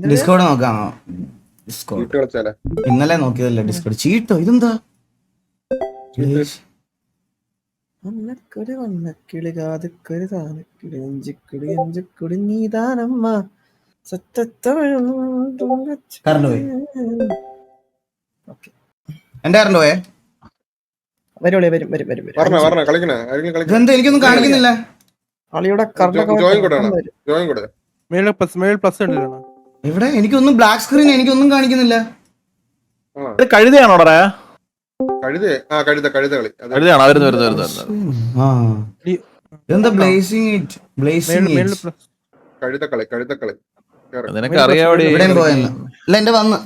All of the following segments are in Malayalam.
ഡിസ്കോഡ് നോക്കാമോ? ഡിസ്കോഡ് ചീട്ട് കളിച്ചാലേ ഇന്നലെ നോക്കിയതല്ലേ ഡിസ്കോഡ്. ചീട്ടോ ഇതെന്താ? വണ്ണക്കിളി കാതുക്കൊരു താനക്കിളി അഞ്ചിക്കിളി അഞ്ചിക്കിളി നീതാനമ്മ കറണ്ട് പോയി. എന്റെ കറണ്ട് പോയേ. പറഞ്ഞ കളിക്കണേ ഇതെന്താ എനിക്കൊന്നും കാണിക്കുന്നില്ല. ജോയിൻ കൊടു ഇവിടെ എനിക്കൊന്നും ബ്ലാക്ക് സ്ക്രീൻ എനിക്കൊന്നും കാണിക്കുന്നില്ല. കഴുതയാണോടാ? കഴുത കളി കഴുതയാണോ? ഇതെന്താ ബ്ലേസിംഗ് ഇറ്റ് ബ്ലേസിംഗ് കഴുത കളി നിനക്ക് അറിയാവിടെ ഇവിടെയും പോയെന്ന്. ഇല്ല എന്റെ വന്ന്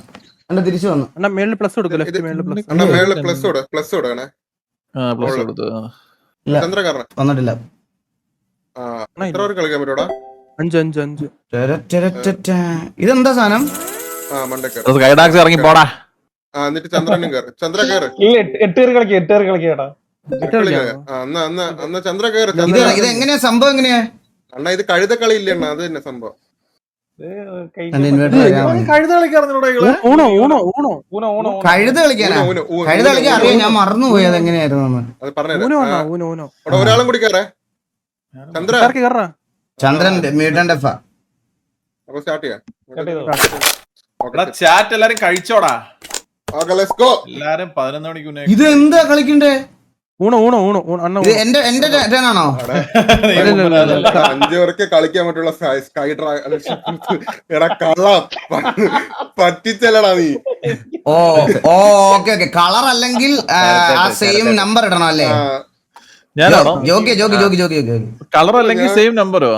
എന്റെ തിരിച്ചു വന്നു. മേളില് പ്ലസ് കൊടുക്കണേ ചന്ദ്രകാരൻ വന്നിട്ടില്ല. എത്ര പേർക്ക് കളിക്കാൻ പറ്റൂടാ? 5 ഇതെന്താ സാധനം? മണ്ടക്കാർ കൈഡാക്സ് ഇറങ്ങി പോടാ. എന്നിട്ട് ചന്ദ്രനും കയറി. ചന്ദ്ര കയറ്. ചന്ദ്ര കയറ്. ഇത് എങ്ങനെയാ സംഭവം? എങ്ങനെയാ അണ്ണാ ഇത് കഴുത കളി ഇല്ല അണ്ണാ, അത് തന്നെ സംഭവം. കഴുത കളിക്കാനാ? കഴുത കളിക്കാൻ അറിയാം, ഞാൻ മറന്നുപോയി അത് എങ്ങനെയായിരുന്നു. അത് പറഞ്ഞു ഒരാളും കൂടി കയറേ. ചന്ദ്രൻ മ്യൂട്ടന്റ് എഫാ. അപ്പൊ സ്റ്റാർട്ട് ചെയ്യാം. ചാറ്റ് എല്ലാരും കഴിച്ചോടാ. എല്ലാരും 11 മണിക്ക് മുന്നേ. ഇത് എന്താ കളിക്കണ്ടേ? ഇത് എന്റെ ടേൺ ആണോ? 5 പേർക്ക് കളിക്കാൻ പറ്റുള്ള സ്കൈ എടാ കള്ളം പറ്റിച്ചല്ലടാ നീ. ഓക്കെ കളർ അല്ലെങ്കിൽ ആ സെയിം നമ്പർ ഇടണം അല്ലേ? ഞാനാണോ? ജോക്കി കളർ അല്ലെങ്കിൽ സെയിം നമ്പറോ?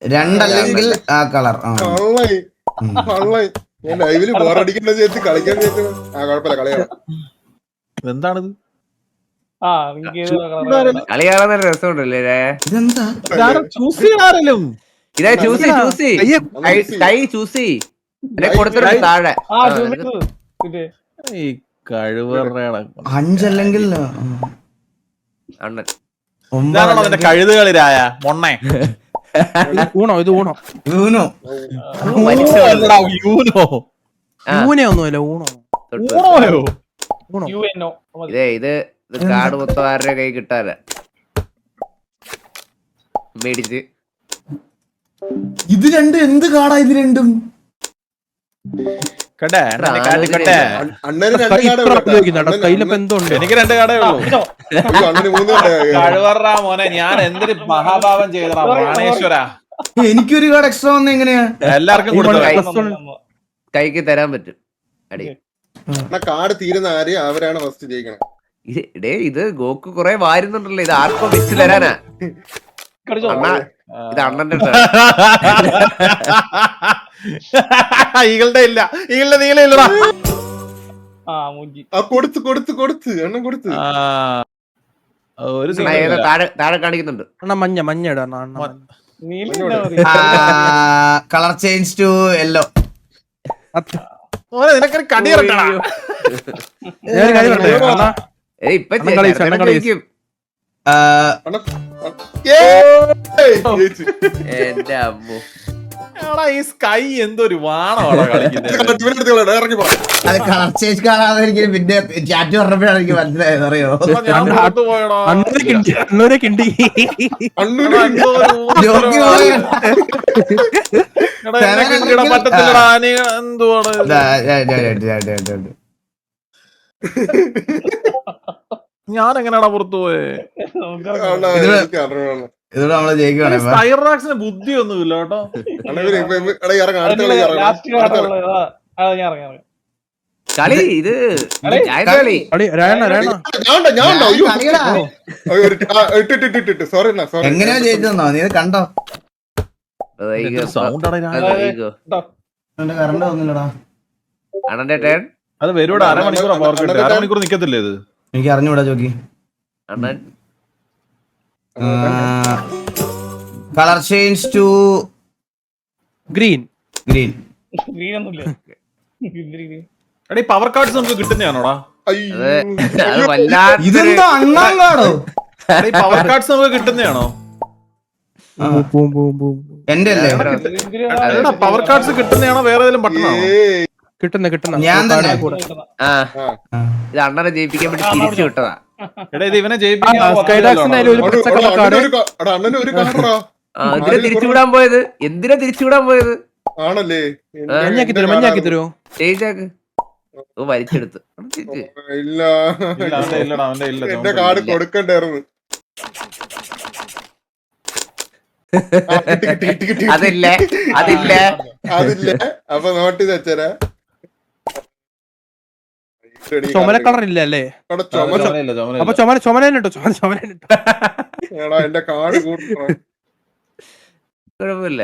രണ്ടല്ലെങ്കിൽ ആ കളർ. കള്ളായി ഞാൻ ലൈവില് ബോറടിക്കേണ്ട ചേച്ചി കളിക്കാൻ ചേച്ചി. കുഴപ്പമില്ല കളിയാണ്. എന്താണിത്? കളി കാണാൻ രസമുണ്ടല്ലേ? ഇതെന്താ? ഇതാ ചൂസി കൈ ചൂസി കൊടുത്തിട്ട് താഴെ ഈ കഴിവറയാണ് 5 അല്ലെങ്കിൽ അണ്ണൻ. 9 കഴുതുകളിരായ മൊണ്ണേ. യൂനോ ഇത് കാട് മൊത്തം ആരുടെ കൈ കിട്ടാല മേടിച്ച്. ഇത് രണ്ടും എന്ത് കാടാ? ഇത് രണ്ടും അണ്ണന് 2 കാർഡ്. എനിക്ക് 2 കാടേ ഉള്ളൂ. അണ്ണന് 3 കാർഡ്. കഴിവറ മോനെ, ഞാൻ എന്തൊരു മഹാഭാവം ചെയ്തടാ പ്രാണേശ്വര. എനിക്കൊരു കാർഡ് എക്സ്ട്രാ വന്ന എങ്ങനെയാ? എല്ലാവർക്കും കൊടുത്തു. കൈക്ക് തരാൻ പറ്റും അടി. കാർഡ് തീരുന്ന ആര് അവരാണ് ഫസ്റ്റ് ജയിക്കണം. ഇത് ഗോക്ക് കൊറേ വാരുന്നുണ്ടല്ലോ. ഇത് ആർക്കോ വെച്ച് തരാനാ അണ്ണാ. ഇത് അണ്ണന്റെ ഈകളുടെ ഇല്ല, ഈകളുടെ നീല ഇല്ലടാ. കൊടുത്ത് എണ്ണം കൊടുത്ത് ഒരു താഴെ കാണിക്കുന്നുണ്ട്. മഞ്ഞ കളർ ചേഞ്ച് ടു യെല്ലോ. നിനക്കൊരു കടിയിറക്കണ. ഇപ്പൊ എന്റെ അമ്മോ, ഈ സ്കൈ എന്തൊരു വാണമാണ് കളിക്കുന്നത്. അത് കളർ ചേഞ്ച് കാണാതെ എനിക്ക് പിന്നെ ചാറ്റ് പറഞ്ഞപ്പോഴാണ് എനിക്ക് മനസ്സിലായത്. അറിയോ? പറ്റത്തില്ലടാ. എന്തുവാണ് ഞാൻ എങ്ങനെയാടാ പുറത്തു പോയേ? ഇതിലൂടെ നമ്മള് ജയിക്കുവാണ്. സ്കൈറാക്സിന് ബുദ്ധിയൊന്നുമില്ല കേട്ടോ. കളി ഇത് കളി. എങ്ങനെയാ ജയിച്ചെന്നോ? നീ ഇത് കണ്ടോ? കറണ്ട് വന്നില്ലടാ. അണ്ണന്റെ ടേൺ. അത് വരൂടാ. അരമണിക്കൂർ നിക്കത്തില്ലേ ഇത്? എനിക്ക് അറിഞ്ഞൂടാ ജോക്കി. അണ്ണൻ colour change to green. Power cards നമുക്ക് കിട്ടുന്നതാണോടാ? ഇതെന്താ അണ്ണാൻ കാർഡോ? പവർ കാർഡ്സ് നമുക്ക് കിട്ടുന്നതാണോ? എന്റെ അല്ലേ പവർ കാർഡ്സ് കിട്ടുന്നതാണോ വേറെ ഏതെങ്കിലും ബട്ടണാണോ? കിട്ടുന്ന ഞാൻ തന്നെ. ആ ഇത് അണ്ണനെ ജയിപ്പിക്കാൻ വേണ്ടി തിരിച്ചു വിട്ടതാ. എടാ ഇത് ഇവനെ ജയിപ്പിക്കാൻ അണ്ണന് ഒരു കാർഡറാ എന്തിനാ തിരിച്ചുവിടാൻ പോയത്? ആണല്ലേ മഞ്ഞാക്കി തരുമോ? ജയിച്ചാക്ക് വലിച്ചെടുത്ത് ഇല്ല ഇല്ലടാ അവന്റെ ഇല്ല. എന്റെ കാർഡ് കൊടുക്കണ്ടായിരുന്നു. അതില്ല അപ്പൊ നോട്ട് ചെയ്ത് വെച്ചേരാ. ചുമല കളർ ഇല്ല അല്ലേ? അപ്പൊ ചുമലിട്ടോ. എടാ എന്റെ കാർഡ് കൂട്ടണം. കുഴപ്പമില്ല.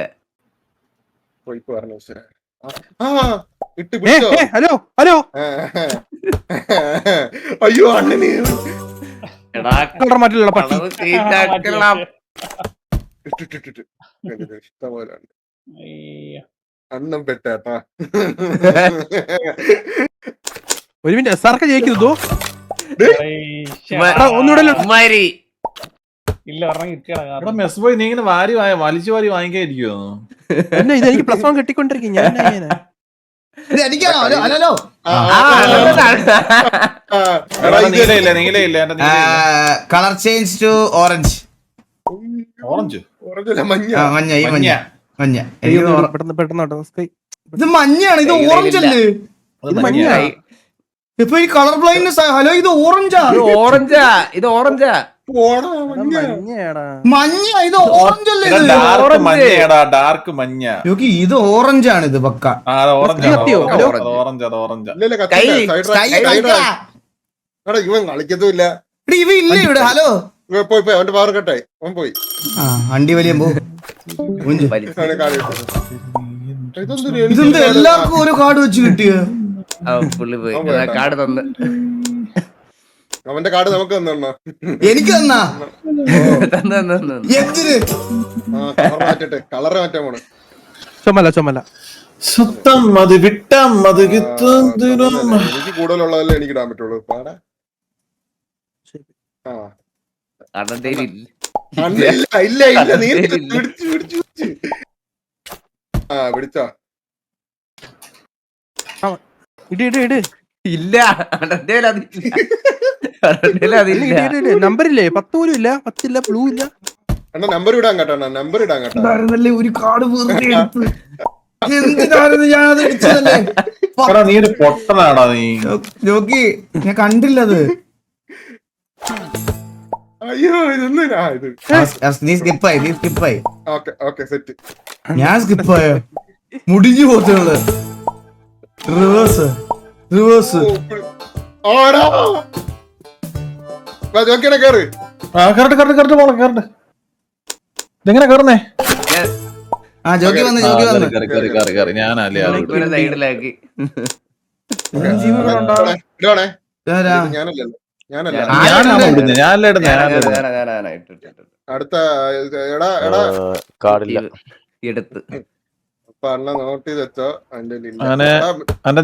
ഇട്ട് പിടിച്ചോ. ഹലോ അയ്യോ അണ്ണന് കളർ മാറ്റില്ല പട്ടി. ഇഷ്ടപോലെ അണ്ണം പെട്ടേട്ടാ. ഒരു മിനിറ്റ് സാർക്ക് ജയിക്കുന്നു. മെസ് ബോയ് നീ ഇങ്ങനെ വലിച്ചു വാരി വാങ്ങിക്കാതിരിക്കുവോ? എന്നെ ഇതെനിക്ക് +1 കെട്ടിക്കൊണ്ടിരിക്കും ഞാൻ. നീലയില്ല. Colour change to orange. Orange മഞ്ഞ മഞ്ഞ. പെട്ടെന്ന് ഇത് മഞ്ഞാണ്, ഇത് ഓറഞ്ച് അല്ലേ? ഇപ്പൊ ഈ കളർ ബ്ലൈൻഡ്നെസ്. ഹലോ ഇത് ഓറഞ്ചാ. ഇത് ഓറഞ്ചാ. മഞ്ഞ ഇത് ഓറഞ്ച് അല്ലേ? ഡാർക്ക് മഞ്ഞ. ഇത് ഓറഞ്ച് ആണ്. ഇത് പക്ക ഇവൻ കളിക്കത്തുമില്ല. ഇവ ഇല്ല ഇവിടെ. ഹലോ പോയി അവന്റെ പവർ കട്ടായി. അവൻ പോയി. അണ്ടി വലിയ ഇതെന്താ എല്ലാവർക്കും ഓരോ കാർഡ് വെച്ച് കിട്ടിയ? കാർഡ് തന്ന് അവന്റെ കാർഡ് നമുക്ക് തന്നോ? എനിക്ക് തന്നാ എന്തിന്? കളറ് മാറ്റാൻ പോണ്. ചുമല സുത്തം അത് വിട്ടം അത് എനിക്ക് കൂടുതലുള്ളതല്ലേ എനിക്ക് ഇടാൻ പറ്റുള്ളൂ. പാടാ ഇല്ല നീ പിടിച്ചോ. ഇട് ഇല്ല. നമ്പറില്ലേ? 10 പോലും ഇല്ല. 10 ഇല്ല. ബ്ലൂ ഇല്ല. അണ്ണാ നമ്പർ ഇടാൻ കേട്ടോ. നമ്പർ ഇടാൻ കേട്ടോ. ഒരു കാർഡ് എന്തിനായിരുന്നു ഞാനത് വെച്ചതല്ലേ? നീ ഒരു പൊട്ടനാടാ നീ. നോക്കി ഞാൻ കണ്ടില്ലത്. അയ്യോ ഇതൊന്നും നീ സ്കിപ്പായി. സെറ്റ്. ഞാൻ സ്കിപ്പായോ? മുടിഞ്ഞു പോത്തുള്ളു. റിവേഴ്സ്. കേറ്. ഇതെങ്ങനെ കേറുന്നേ? ജോക്കി വന്ന് ഞാനല്ലേ സൈഡിലാക്കി. അടുത്ത കാർഡില്ല എടുത്ത് അണ്ണ നോട്ട് ചെയ്ത് വെച്ചോ. അന്റെ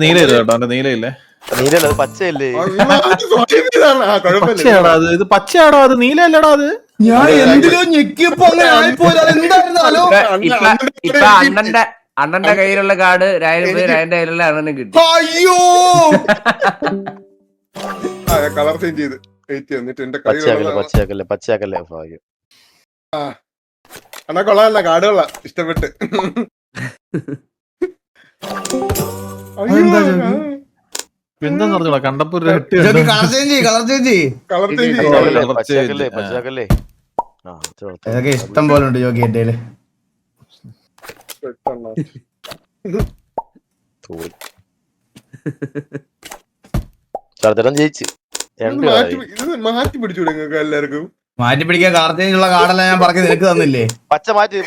നീല കേട്ടോ. അന്റെ നീലയില്ലേ? പച്ചയല്ലേ? ഇത് പച്ചയാടോ? അത് നീലല്ലടാ. അത് ഞാൻ എന്തിനോ ഞെക്കിയപ്പോ അങ്ങനെ ആയിപ്പോയത്. അതെന്തായിരുന്നാലോ? ഇപ്പൊ അണ്ണന്റെ കയ്യിലുള്ള കാർഡ് രായന്റെ കയ്യിലുള്ള അണ്ണന് കിട്ടി. അയ്യോ കളർ ചേഞ്ച് ചെയ്ത് എന്നിട്ട് എന്റെ പച്ചയാക്കല്ലേ. അണ്ണാ കൊള്ളാല്ല. കാർഡ് കൊള്ളാം. ഇഷ്ടപ്പെട്ട്. എന്താന്ന് പറഞ്ഞോളാം. കണ്ടപ്പോ കളർ ചേഞ്ച് ഇതൊക്കെ ഇഷ്ടം പോലെ ഉണ്ട് ജോക്കി എന്റെ. മാറ്റി പിടിച്ചൂടെ നിങ്ങൾക്ക് എല്ലാവർക്കും? മാറ്റി പിടിക്കാൻ കളർ ചേഞ്ച് ഉള്ള കാർഡെല്ലാം ഞാൻ പറഞ്ഞ് നിനക്ക് തന്നില്ലേ? പച്ച മാറ്റി.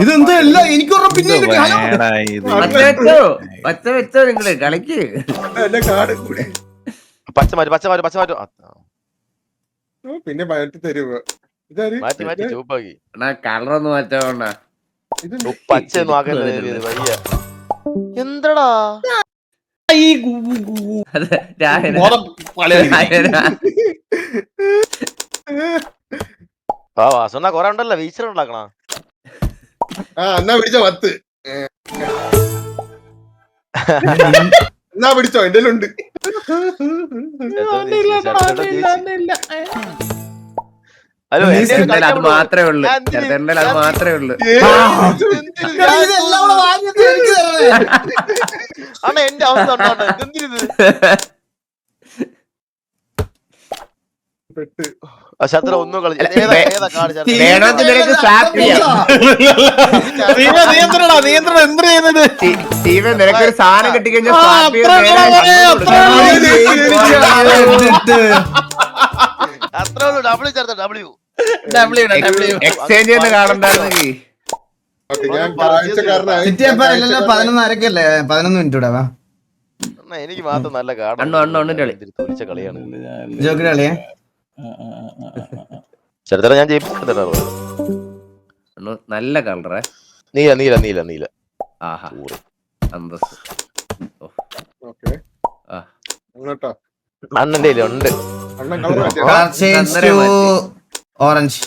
ഇതെന്താ എല്ലാം എനിക്ക് പിന്നെ പച്ച വെച്ചോ നിങ്ങള് കളിക്ക്. പച്ച മാറ്റി. പിന്നെ മാറ്റി തരുമോ? കളറൊന്ന് മാറ്റാ. പച്ച എന്തടാ ആ വാസണ്ണ കൊറേ ഉണ്ടല്ലോ വീച്ചർ ഉണ്ടാക്കണ. എന്നാ പിടിച്ചോ 10. എന്നാ പിടിച്ചോ എന്റെ ഉണ്ട്. ഹലോ അത് മാത്രമേ ഉള്ളു. അത് മാത്രമേ ഉള്ളു. ഇതെല്ലാം കൂടെ വാങ്ങിയിട്ട് എനിക്ക് തരണേ. അണ്ണ എന്റെ അവസ്ഥ ഉണ്ടോ എന്തിരിത്? ശത്രു ഒന്നും കളി ഏതാ കാർഡ് വേണമെങ്കിൽ നിനക്ക് സ്വാപ്പ് ചെയ്യാം. നിയന്ത്രണം എന്ത് ചെയ്യുന്നത്? സ്റ്റീവൻ നിനക്കൊരു സാധനം കിട്ടിക്കഴിഞ്ഞാൽ സ്വാപ്പ് അത്രേ ഉള്ളൂ. ഡബ്ല്യൂ ചേർത്ത ഡബ്ല്യൂ എക്സ്ചേഞ്ച് ചെയ്യുന്ന കാണണ്ടായിരുന്നെങ്കിൽ ഞാൻ കാഴ്ചക്കാരനായി. ചിറ്റിയപ്പ ഇല്ലല്ലോ 11:30 11 മിനിറ്റ് കൂടെ വാ. എനിക്ക് മാത്രം നല്ല കാർഡ്. അണ്ണന്റെ കളി തുലിച്ച കളിയാണ്. ജോക്കിന്റെ കളിയാ. ചെറുതല ഞാൻ ജയിപ്പിച്ചിട്ടുണ്ടോ? നല്ല കളറേ. നീല നീല നീല നീല. ആഹാ അന്തസ്. ഓക്കേ. അങ്ങോട്ടോ അണ്ണന്റെ ഉണ്ട്. അണ്ണൻ കളർ മാറ്റിയോ? Color change to orange.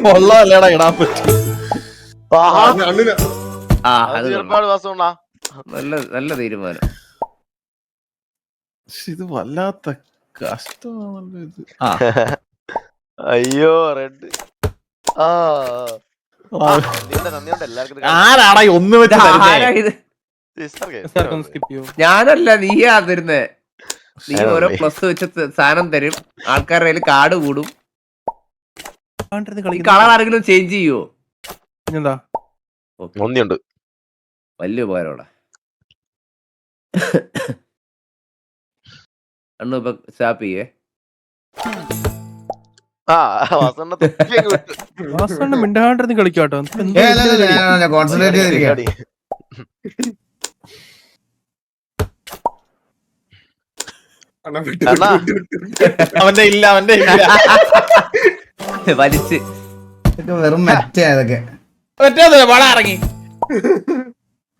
കൊള്ളാല്ലേടാ ഇടാൻ പറ്റും. അണ്ണിന് ആ അത് ഒരുപാട് വാസമുണ്ടാ. നല്ല തീരുമാനം. ഇത് വല്ലാത്ത കഷ്ടമാണല്ലോ ഇത്. അയ്യോ റെഡ്. നന്ദിയുണ്ട് എല്ലാവർക്കും. ആരാടാ ഈ ഒന്ന് വെച്ച് ആരാ ഇത്? ഞാനല്ല, നീയാ തരുന്നേ. നീ ഓരോ പ്ലസ് വെച്ച് സാധനം തരും, ആൾക്കാരുടെ കയ്യിൽ കാർഡ് കൂടും. കളർ ആരെങ്കിലും ചേഞ്ച് ചെയ്യുവോ? നന്ദിയുണ്ട്. വലിയ ഉപകാരമാണ്. അണ്ണു ഇപ്പൊ സ്റ്റാപ്പ് ചെയ്യേ. മിണ്ടാണ്ടിരുന്ന് കളിക്കാട്ടോ. കോൺസെൻട്രേറ്റ് ചെയ്തിരിക്കാം. അവന്റെ ഇല്ല വലിച്ച് ഇതൊക്കെ വെറും മെറ്റാ ഇതൊക്കെ. വള ഇറങ്ങി.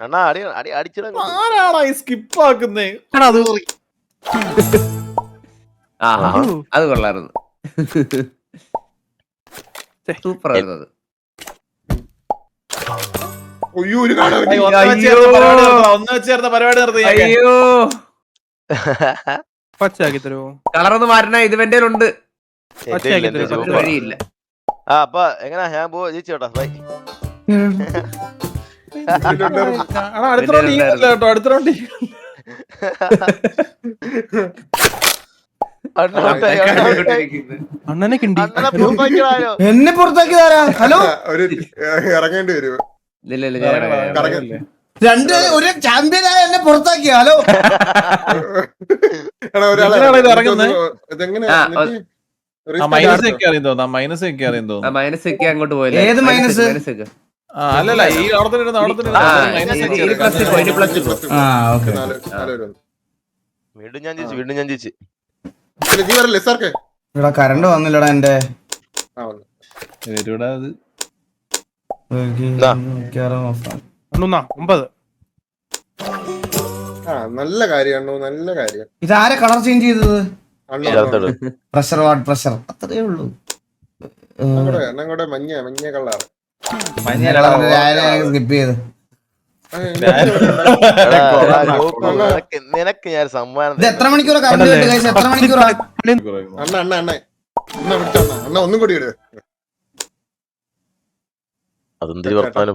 അണ്ണാ അടി അടി അടിച്ചിട. ആരാടാ ഈ സ്കിപ്പ് ആക്കുന്നേ? ആഹാ അത് കൊള്ളായിരുന്നു. സൂപ്പർ ആയിരുന്നു അത്. ഒന്ന് വെച്ചേർന്ന പരിപാടി നിർത്തി. അയ്യോ പച്ചാക്കി തരുമോ? കളറൊന്ന് മാറ്റണ. ഇത് എന്റെ ഉണ്ട്. വഴിയില്ല. ആ അപ്പൊ എങ്ങനാ ഞാൻ പോ ജയിച്ചോട്ടാ ബൈ. അടുത്ത റൗണ്ട് അണ്ണനെ കിണ്ടി. എന്നെ പുറത്താക്കിയതാരാ? ഹലോ, ഇറങ്ങേണ്ടി വരും. രണ്ട് ഒരു ചാമ്പ്യനായ എന്നെ പുറത്താക്കിയ. ഹലോ, മൈനസ് ഒക്കെ അറിയാൻ തോന്നുന്നു. മൈനസ് ഒക്കെ അങ്ങോട്ട് പോയില്ല. ഏത് മൈനസ്? അല്ലല്ല ഈ വീണ്ടും ഞാൻ ജയിച്ചു. ഇവിടെ കറണ്ട് വന്നില്ലടാ എന്റെ. അണ്ണുന്നാ 9. നല്ല കാര്യമാണോ? നല്ല കാര്യം. ഇതാരെ കളർ ചേഞ്ച് ചെയ്തത്? പ്രഷർ വാട്ട് പ്രഷർ അത്രേ ഉള്ളൂ. ഞങ്ങളുടെ മഞ്ഞ കളർ സ്കിപ്പ് ചെയ്ത്. നിനക്ക് ഞാൻ സമ്മാനം. ഇത് എത്ര മണിക്കൂറാ കറണ്ട് കിട്ടുക? എത്ര മണിക്കൂറാ? അണ്ണ ഒന്നും കൂടി ഇടുക. അതെന്തൊരു വർത്താനം.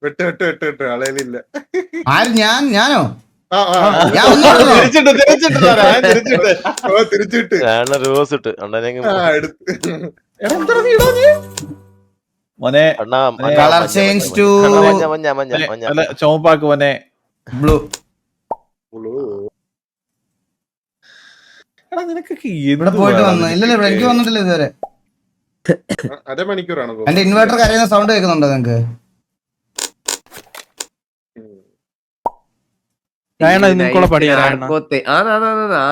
വെട്ട് അളയിലില്ല. ആര്? ഞാനോ? തിരിച്ചിട്ട് റോസ് ഇട്ട് അണ്ണനെ മോനെ കളർ ചേഞ്ച് ടു ചോപ്പാക്ക് മോനെ ബ്ലൂ. നിനക്കൊക്കെ ഇവിടെ പോയിട്ട് വന്നു. ഇല്ലല്ലോ, ഇവിടെ എനിക്ക് വന്നിട്ടില്ല ഇതുവരെ. അരമണിക്കൂറാണ് എന്റെ ഇൻവേർട്ടർ കരയുന്ന സൗണ്ട് കേൾക്കുന്നുണ്ടോ നിങ്ങക്ക്?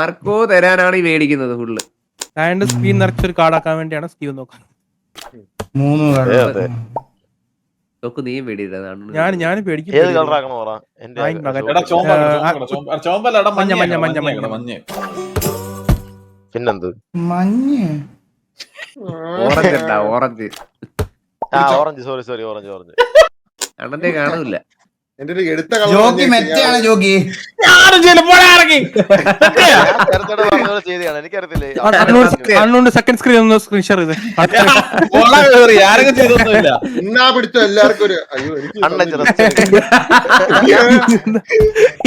ആർക്കോ തരാനാണ് ഈ മേടിക്കുന്നത് ഫുള്ള്. സ്ക്രീൻ നിറച്ചൊരു കാർഡാക്കാൻ വേണ്ടിയാണ് സ്റ്റീവ് നോക്കാൻ. 3 കാർഡ്. നോക്ക് നീയും വേടിയില്ല ഞാനും പേടിക്കും ഏത് കളർ ആക്കണോ പറ എന്റെ ആയി മകൻ. എടാ ചോമ്പല്ല എടാ മഞ്ഞ, മഞ്ഞ മഞ്ഞ, മഞ്ഞ മഞ്ഞ. മഞ്ഞ പിന്നെന്ത് മഞ്ഞ് ഓറഞ്ച് ഉണ്ടാ ഓറഞ്ച് ഓറഞ്ച് സോറി ഓറഞ്ച് അണ്ണന്റെ കാണൂല. എന്റെ ഒരു എടുത്ത ജോക്കി മെറ്റയാണ് ജോക്കി. ചെയ്താണ് എനിക്കറിയത്തില്ലേ അണ്ണുണ്ട് സെക്കൻഡ് സ്ക്രീൻ ഒന്ന് സ്ക്രീൻ ഷെയർ ചെയ്ത് ആരൊക്കെ ചെയ്തൊന്നുമില്ല. ഇന്നാ പിടിച്ചോ എല്ലാവർക്കും ഒരു അയ്യോ എനിക്ക്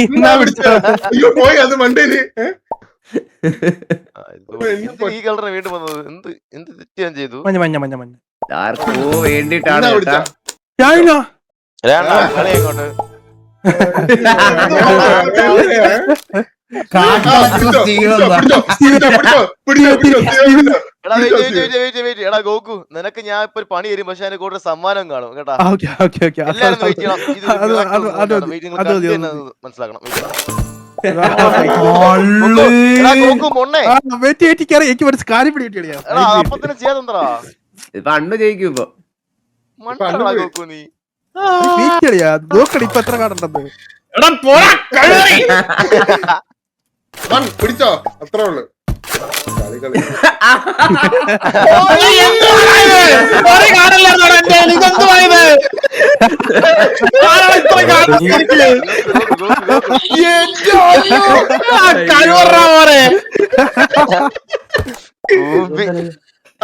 ഇന്നാ പിടിച്ചോ. അയ്യോ പോയി അത് മണ്ടേല് ഈ കളറിന് വീണ്ടും വന്നത് എന്ത് എന്ത് തെറ്റ് ഞാൻ ചെയ്തു മഞ്ഞ മഞ്ഞ മഞ്ഞ മഞ്ഞ ആർക്കോ വേണ്ടിട്ടാണ് ഇന്നാ കേട്ടാ. ഞാനില്ല. കളി അങ്ങോട്ട് എടാ ഗോകു നിനക്ക് ഞാൻ ഇപ്പൊ ഒരു പണി തരും പക്ഷെ അതിന്റെ കൂടെ സമ്മാനം കാണും കേട്ടാ ഓക്കെ ഓക്കെ ഓക്കെ എല്ലാരും വെയിറ്റ് ചെയ്യണം മനസ്സിലാക്കണം ഗോകു മൊണ്ണേ വെയിറ്റ് ചെയ്തിരിക്കാറ് എനിക്ക് മനസ്സിൽ കാര്യം പിടികിട്ടിയാണ് ഞാൻ. എടാ അപ്പൊ തന്നെ ചെയ്യാതെന്താ ഇപ്പൊ അണ്ണു ജയിക്കും ഇപ്പൊ. മണ്ടടാ ഗോകു നീ വെയിറ്റ് ചെയ്യാ നോക്കണ ഇപ്പൊ എത്ര കാണണ്ടെന്ന്. പിടിച്ചോ അത്രേ ഉള്ളു കളി കളി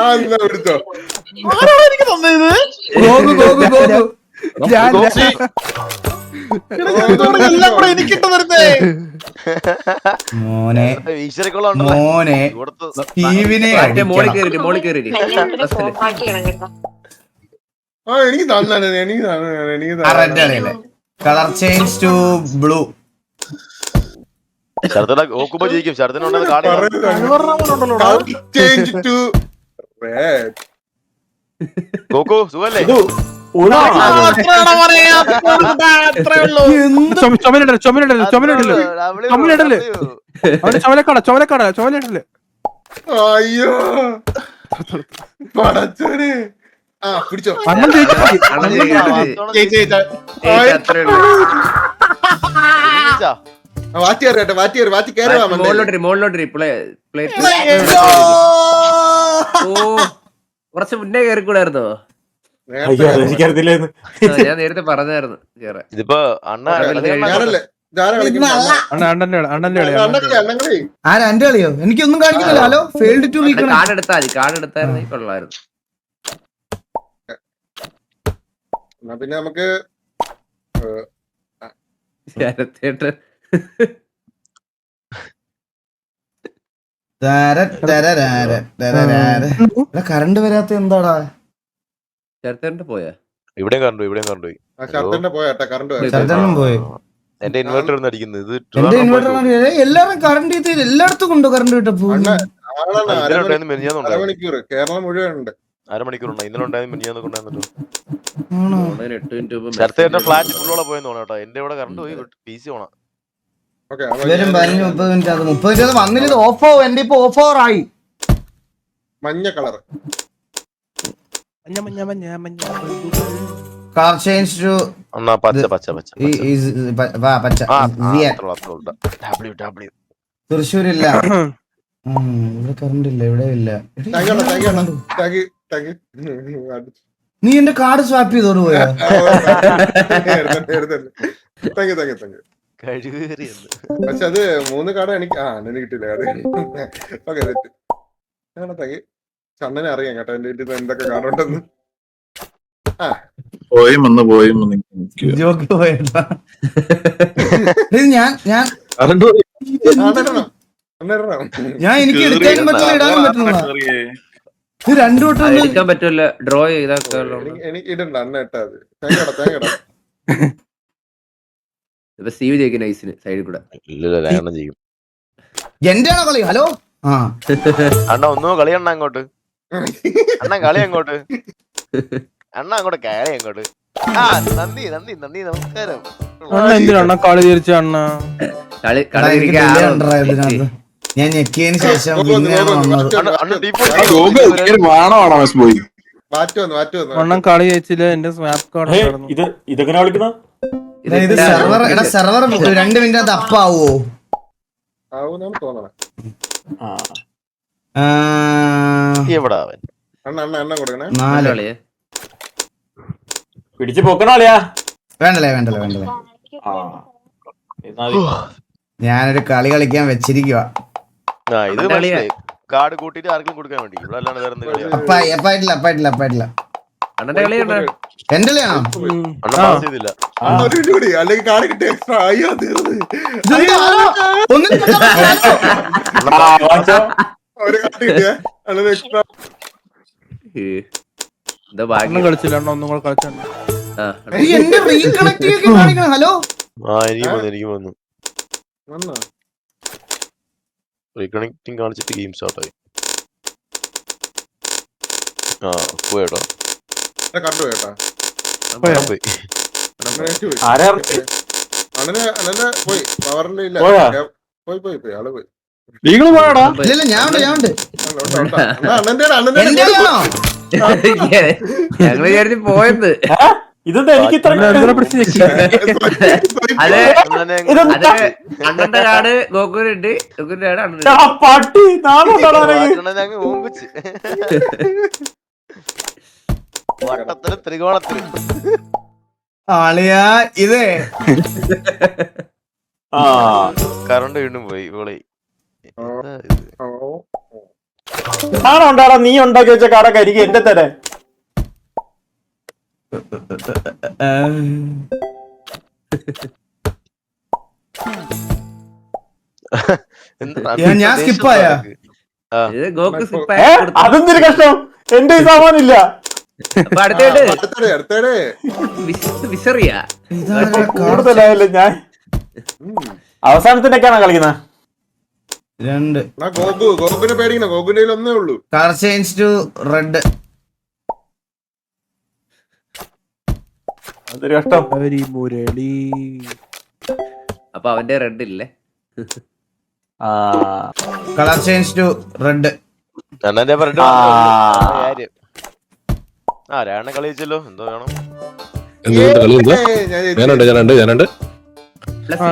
എന്നാ പിടിച്ചോ ഗോകു ഗോകു ഗോകു മോനെ ഈശ്വരക്കുള്ള മോനെ സ്റ്റീവിനെ മോളിൽ കയറി മോളിൽ കയറി ആ എനിക്ക് തന്നെ എനിക്ക് red colour change to blue. ശരത്തട ഗോക്കുമ്പോ ജയിക്കും ശരത്തിനുണ്ടെന്ന് കാണുക ചേഞ്ച് ടു റെഡ്. ഗോകു സുഖല്ലേ ചുമലിടല് അയ്യോ പടച്ചോനെ ആ പിടിച്ചോ അണ്ണൻ ജയിക്കും. വാറ്റി അറിയട്ടെ വാറ്റി കയറുവാ മോളിലോട്ട് കുറച്ച് മുന്നേ കയറിക്കൂടായിരുന്നോ? ഞാൻ നേരത്തെ പറഞ്ഞായിരുന്നു കേറാൻ. ഇതിപ്പോ അണ്ണ ഞാനല്ലേ ആരാ എന്റെ കളിയോ? എനിക്കൊന്നും കാണിക്കുന്നില്ല. Hello failed to reconnect. Card എടുത്താൽ മതി. കാർഡ് എടുത്തായിരുന്നു കൊള്ളായിരുന്നു. പിന്നെ നമുക്ക് ശരത്തേട്ടൻ കറണ്ട് വരാത്ത എന്താടാ? ശരത്തേട്ടൻ പോയാ? ഇവിടെയും കണ്ടു ഷർട്ടന്റെ പോയാ കറണ്ട് ശരത്തേട്ടനും പോയി. എന്റെ ഇൻവെർട്ടർ ഒന്ന് അടിക്കുന്നത് ഇത് എന്റെ ഇൻവെർട്ടർ എല്ലാരും കറണ്ട് ചെയ്ത് എല്ലായിടത്തും കൊണ്ടോ കറണ്ട് കിട്ടപ്പോ. അരമണിക്കൂർ കേരളം മുഴുവൻ ഉണ്ട്. അരമണിക്കൂറുണ്ട് ഇന്നലെ ഉണ്ടായത് മിനിഞ്ഞാന്ന് കൊണ്ടുവന്നിട്ട് 8 മിനിറ്റ് മുമ്പ് ശരത്തേട്ട ഫ്ലാറ്റ് ഫുള്ളോടെ പോയെന്ന് തോന്നാ കേട്ടോ. എന്റെ ഇവിടെ കറണ്ട് പോയി PC ഓണാ. ഇവരും 30 മിനിറ്റ് അത് 30 മിനിറ്റ് വന്നില്ല. ഇത് ഓഫ് ആവും. എന്റെ ഇപ്പൊ ഓഫ് ഓവർ ആയി. മഞ്ഞ കളർ കളർ ചേഞ്ച് ടു പച്ച പച്ച. തൃശ്ശൂരില്ല. ഇവിടെ കറണ്ട് ഇല്ല. ഇവിടെ ഇല്ല. നീ എന്റെ കാർഡ് സ്വാപ്പ് ചെയ്തോട് പോയാ? പക്ഷെ അത് 3 കാർഡ് എനിക്ക് എന്നെ കിട്ടില്ല കാർഡ്. ഓക്കെ താങ്കി ചണ്ണനെ അറിയാം കേട്ടോ എന്റെ വീട്ടിൽ എന്തൊക്കെ കാർഡ് ഉണ്ടെന്ന്. ജോക്ക് പോയതാ. ഞാൻ എനിക്ക് എടുക്കാനും പറ്റില്ല ഇടാനും പറ്റില്ല. ഇത് രണ്ടു വട്ടം എടുക്കാൻ പറ്റുമല്ല. ഡ്രോ ചെയ്താ എനിക്ക് ഇടണ്ട അണ്ണ ഇട്ടാത്. തേങ്ങടാ ഇപ്പൊ സ്റ്റീവ് ജയിക്കും നൈസിന് സൈഡിൽ കൂടെ. എന്റെ ആണോ കളി? ഹലോ അണ്ണ ഒന്നും കളി അണ്ണ അങ്ങോട്ട് കളി അങ്ങോട്ട് അങ്ങോട്ട് കയറി അങ്ങോട്ട്. നന്ദി നമസ്കാരം. എന്തിനാ കളി തിരിച്ച അണ്ണ? ഞാൻ ഞെക്കിയതിന് ശേഷം അണ്ണ വാണോ വാറ്റ് വന്നു അണ്ണൻ കളി ജയിച്ചില്ല എന്റെ സ്വാപ്പ് കാർഡ് ഇതെങ്ങനെ കളിക്കണം? ഇത് സെർവർ സെർവർ 2 മിനിറ്റ് അപ്പാവോ? ആവുന്നാണ് തോന്നണേ. എവിടാ അവൻ? അണ്ണ കൊടുക്കണേ. 4 പിടിച്ച് പൊക്കണാളിയാ. വേണ്ടല്ലേ ഞാനൊരു കളി കളിക്കാൻ വെച്ചിരിക്കുക. ഇത് മനസ്സിലായി. കാർഡ് കൂട്ടിട്ട് ആർക്കും കൊടുക്കാൻ വേണ്ടി. ഇവിടെ അല്ലാണ്ട് വേറെ എന്ത് കളിയാ? അപ്പായിട്ടില്ല. അണ്ണന്റെ കളിയുണ്ട്. എന്റെ കളിയാണോ? അണ്ണൻ പാസ് ചെയ്തില്ല. അല്ലെങ്കിൽ കാർഡ് കിട്ടിയ എക്സ്ട്രാ അയ്യോ തീർന്ന് ഒരു കാർഡ് കിട്ടിയ അണ്ണന് എക്സ്ട്രാ. അണ്ണൻ കളിച്ചില്ല അണ്ണ ഒന്നും കൂടെ കളിച്ചാണ്. എന്റെ റീകണക്ട് കാണിക്കണം. ഹലോ എനിക്ക് വന്നു റീകണക്റ്റിംഗ് കാണിച്ചിട്ട് ഗെയിം സ്റ്റാർട്ടായി. പോയേട്ടോ കണ്ടു കേട്ടാ. പോയി. ആരാ അണ്ണനെ പോയി പവറിന്റെ ഇല്ല. പോയി ആള് പോയി. നീങ്ങള് പോയാടാ? ഇല്ല ഞാൻ ഉണ്ട്. അണ്ണന്റെ എന്റെ കളിയാണോ? ഞങ്ങള് വിചാരിച്ച് പോയത്. ഇതെന്താ എനിക്ക് ഇത്ര അത് അണ്ണന്റെ കാർഡ് ഗോകുലുണ്ട്. ഗോകുലിന്റെ കാർഡ് അണ്ണൻ. പട്ടി നാളുണ്ടാടാ. ഞങ്ങൾ ഓമ്പിച്ച് വട്ടത്തിലും ത്രികോണത്തിലും. ആളിയാ ഇത് കറണ്ട് വീണ്ടും പോയി. ഇവളെ നാളുണ്ടാടാ. നീ ഉണ്ടാക്കി വെച്ച കാടൊക്കെ എനിക്ക് എന്റെ തരാൻ. ഞാൻ സ്കിപ്പായ. ഇത് ഗോകു അതെന്തൊരു കഷ്ടം. എന്റെ ഈ സാമാനില്ല. അപ്പൊ അടുത്തേട്ട് അടുത്തേടെ വിസറിയാ കൂടുതലായല്ലേ. ഞാൻ അവസാനത്തിനൊക്കെയാണോ കളിക്കുന്നത്? 2 ഗോകുനെ പേടിക്കണം. ഗോകുന്റെ ഒന്നേ ഉള്ളൂ. Colour change to red. അതൊരു കഷ്ടം. മുരളി അപ്പൊ അവന്റെ റെഡ് ഇല്ലേ? Colour change to red. അണ്ണന്റെ പറഞ്ഞ കാര്യം. രാണ കളിച്ചല്ലോ. എന്തോ വേണം? ഞാനുണ്ട് പ്ലസ്